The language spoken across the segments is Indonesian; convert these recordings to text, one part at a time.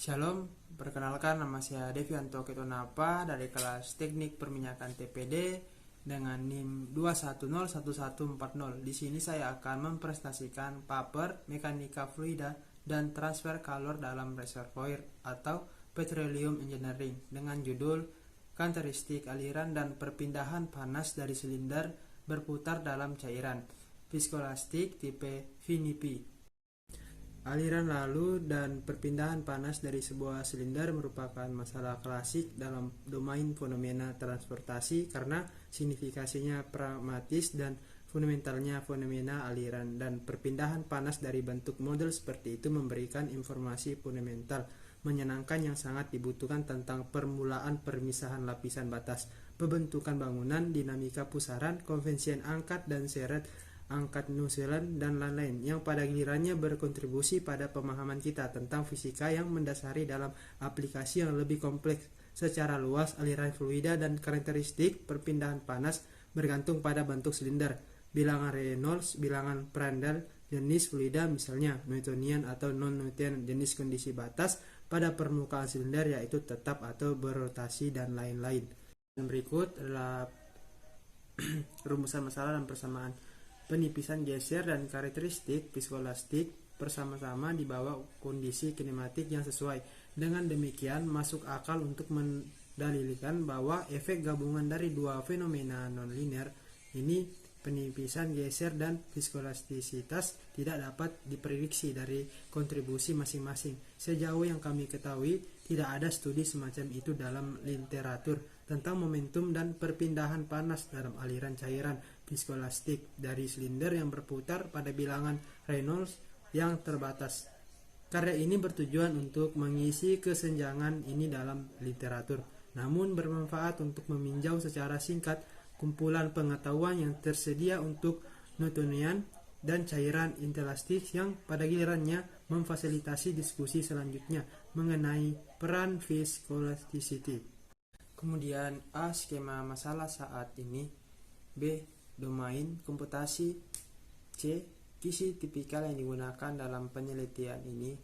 Shalom, perkenalkan nama saya Devianto Ketonapa dari kelas Teknik Perminyakan TPD dengan NIM 2101140. Di sini saya akan mempresentasikan paper mekanika fluida dan transfer kalor dalam reservoir atau petroleum engineering dengan judul karakteristik aliran dan perpindahan panas dari silinder berputar dalam cairan viskolastik tipe VNP. Aliran lalu dan perpindahan panas dari sebuah silinder merupakan masalah klasik dalam domain fenomena transportasi karena signifikasinya pragmatis dan fundamentalnya fenomena aliran dan perpindahan panas dari bentuk model seperti itu memberikan informasi fundamental menyenangkan yang sangat dibutuhkan tentang permulaan permisahan lapisan batas, pembentukan bangunan, dinamika pusaran, konvensian angkat dan seret angkat nuselan dan lain-lain yang pada gilirannya berkontribusi pada pemahaman kita tentang fisika yang mendasari dalam aplikasi yang lebih kompleks secara luas aliran fluida dan karakteristik perpindahan panas bergantung pada bentuk silinder, bilangan Reynolds, bilangan Prandtl, jenis fluida misalnya Newtonian atau non-Newtonian, jenis kondisi batas pada permukaan silinder yaitu tetap atau berotasi dan lain-lain. Dan berikut adalah rumusan masalah dan persamaan penipisan geser dan karakteristik viskolastik bersama-sama di bawah kondisi kinematik yang sesuai. Dengan demikian, masuk akal untuk mendalilkan bahwa efek gabungan dari dua fenomena nonlinear ini, penipisan geser dan viskolastisitas, tidak dapat diprediksi dari kontribusi masing-masing. Sejauh yang kami ketahui, tidak ada studi semacam itu dalam literatur tentang momentum dan perpindahan panas dalam aliran cairan viskolastik dari silinder yang berputar pada bilangan Reynolds yang terbatas. Karya ini bertujuan untuk mengisi kesenjangan ini dalam literatur, namun bermanfaat untuk meminjau secara singkat kumpulan pengetahuan yang tersedia untuk Newtonian dan cairan inelastis yang pada gilirannya memfasilitasi diskusi selanjutnya mengenai peran viskolasticity. Kemudian A. Skema masalah saat ini. B. Domain komputasi. C. Kisi tipikal yang digunakan dalam penelitian ini.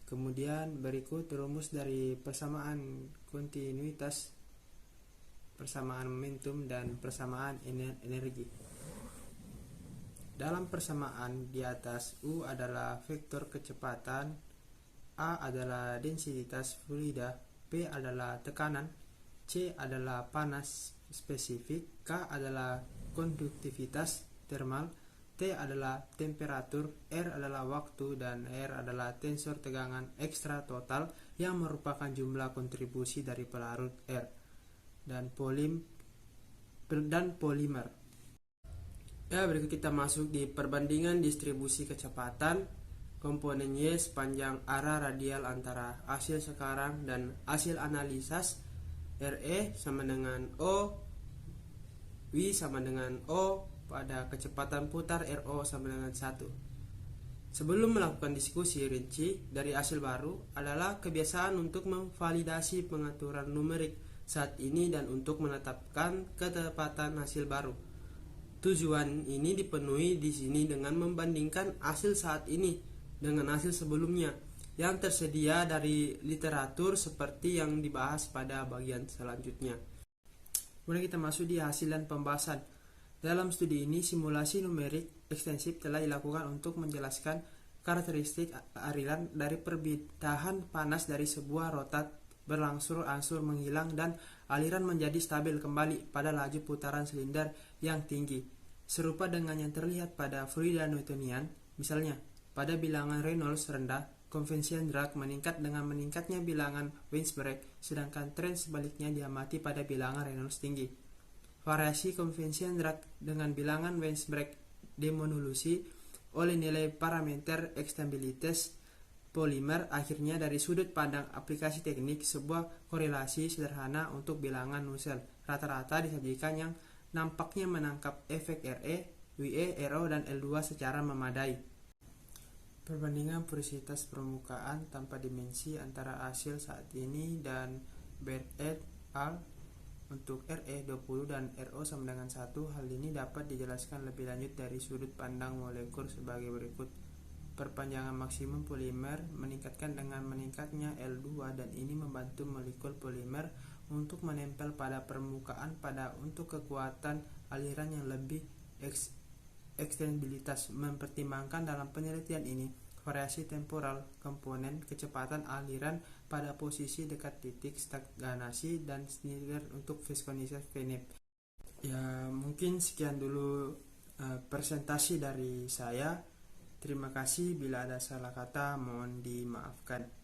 Kemudian berikut rumus dari persamaan kontinuitas, persamaan momentum, dan persamaan energi. Dalam persamaan di atas, U adalah vektor kecepatan, A adalah densitas fluida, P adalah tekanan, C adalah panas spesifik, K adalah konduktivitas termal, T adalah temperatur, R adalah waktu, dan R adalah tensor tegangan ekstra total yang merupakan jumlah kontribusi dari pelarut R dan polimer. Ya, berikut kita masuk di perbandingan distribusi kecepatan komponen Y sepanjang arah radial antara hasil sekarang dan hasil analisas. RE sama dengan O, V sama dengan O pada kecepatan putar RO sama dengan 1. Sebelum melakukan diskusi rinci dari hasil baru adalah kebiasaan untuk memvalidasi pengaturan numerik saat ini dan untuk menetapkan ketepatan hasil baru. Tujuan ini dipenuhi di sini dengan membandingkan hasil saat ini dengan hasil sebelumnya yang tersedia dari literatur seperti yang dibahas pada bagian selanjutnya. Kemudian kita masuk di hasil dan pembahasan. Dalam studi ini, simulasi numerik ekstensif telah dilakukan untuk menjelaskan karakteristik aliran dari perpindahan panas dari sebuah rotat berangsur-angsur menghilang dan aliran menjadi stabil kembali pada laju putaran silinder yang tinggi, serupa dengan yang terlihat pada fluida Newtonian. Misalnya, pada bilangan Reynolds rendah, konvensian drag meningkat dengan meningkatnya bilangan Weinsberg, sedangkan tren sebaliknya diamati pada bilangan Reynolds tinggi. Variasi konvensian drag dengan bilangan Weinsberg dimonulusi oleh nilai parameter ekstabilitas polimer. Akhirnya, dari sudut pandang aplikasi teknik, sebuah korelasi sederhana untuk bilangan Nusselt rata-rata disajikan yang nampaknya menangkap efek RE, WE, RO, dan L2 secara memadai. Perbandingan porositas permukaan tanpa dimensi antara hasil saat ini dan Baird et al. Untuk RE 20 dan RO sama dengan 1. Hal ini dapat dijelaskan lebih lanjut dari sudut pandang molekul sebagai berikut. perpanjangan maksimum polimer meningkatkan dengan meningkatnya L2 dan ini membantu molekul polimer untuk menempel pada permukaan untuk kekuatan aliran yang lebih ekstensibilitas. Mempertimbangkan dalam penelitian ini variasi temporal komponen kecepatan aliran pada posisi dekat titik stagnasi dan standar untuk viskositas VNF. Ya, mungkin sekian dulu presentasi dari saya. Terima kasih, bila ada salah kata mohon dimaafkan.